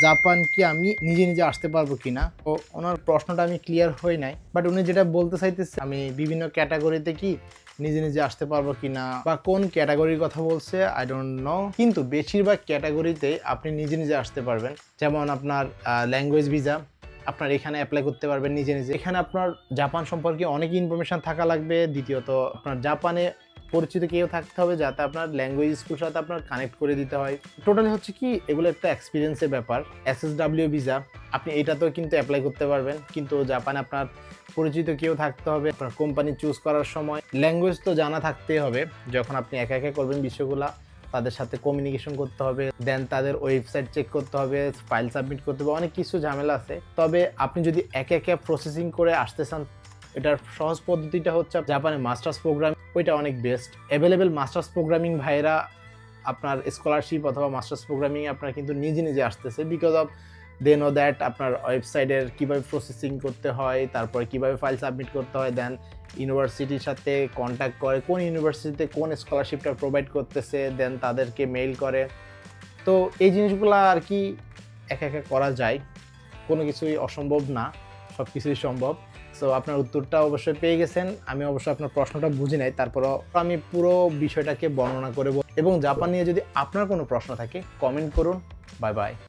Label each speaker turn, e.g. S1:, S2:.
S1: Japan কি আমি নিজে নিজে আসতে পারবো কিনা। তো ওনার প্রশ্নটা আমি ক্লিয়ার হই নাই, বাট উনি যেটা বলতে চাইতেছে আমি বিভিন্ন ক্যাটাগরিতে কি নিজে নিজে আসতে পারবো কিনা বা কোন ক্যাটাগরির কথা বলছে আই ডোন্ট নো, কিন্তু বেশিরভাগ ক্যাটাগরিতে আপনি নিজে নিজে আসতে পারবেন। যেমন আপনার ল্যাঙ্গুয়েজ ভিসা, আপনার এখানে অ্যাপ্লাই করতে পারবেন নিজে নিজে। এখানে আপনার জাপান সম্পর্কে অনেক ইনফরমেশন থাকা লাগবে। দ্বিতীয়ত আপনার জাপানে পরিচিত কেউ থাকতে হবে যাতে আপনার ল্যাঙ্গুয়েজ স্কুল সাথে আপনার কানেক্ট করে দিতে হয়। টোটালি হচ্ছে কি এগুলো একটা এক্সপিরিয়েন্সের ব্যাপার। SSW ভিসা আপনি এটাতেও কিন্তু অ্যাপ্লাই করতে পারবেন, কিন্তু জাপানে আপনার পরিচিত কেউ থাকতে হবে। আপনার কোম্পানি চুজ করার সময় ল্যাঙ্গুয়েজ তো জানা থাকতেই হবে। যখন আপনি একা একা করবেন বিষয়গুলা, তাদের সাথে কমিউনিকেশন করতে হবে, দেন তাদের ওয়েবসাইট চেক করতে হবে, ফাইল সাবমিট করতে হবে, অনেক কিছু ঝামেলা আছে। তবে আপনি যদি একা একা প্রসেসিং করে আসতে চান, এটার সহজ পদ্ধতিটা হচ্ছে জাপানে মাস্টার্স প্রোগ্রাম, ওইটা অনেক বেস্ট। অ্যাভেলেবেল মাস্টার্স প্রোগ্রামিং ভাইরা আপনার স্কলারশিপ অথবা মাস্টার্স প্রোগ্রামিং আপনার কিন্তু নিজে নিজে আসতেছে, because of they know that আপনার ওয়েবসাইটের কীভাবে প্রসেসিং করতে হয়, তারপরে কীভাবে ফাইল সাবমিট করতে হয়, দেন ইউনিভার্সিটির সাথে কন্ট্যাক্ট করে কোন ইউনিভার্সিটিতে কোন স্কলারশিপটা প্রোভাইড করতেছে, দেন তাদেরকে মেইল করে। তো এই জিনিসগুলো আর কি একা একা করা যায়, কোনো কিছুই অসম্ভব না, সব কিছুই সম্ভব। সো আপনার উত্তরটা অবশ্যই পেয়ে গেছেন। আমি অবশ্যই আপনার প্রশ্নটা বুঝি নাই, তারপরও আমি পুরো বিষয়টাকে বর্ণনা করে এবং জাপান নিয়ে যদি আপনার কোনো প্রশ্ন থাকে কমেন্ট করুন। Bye bye.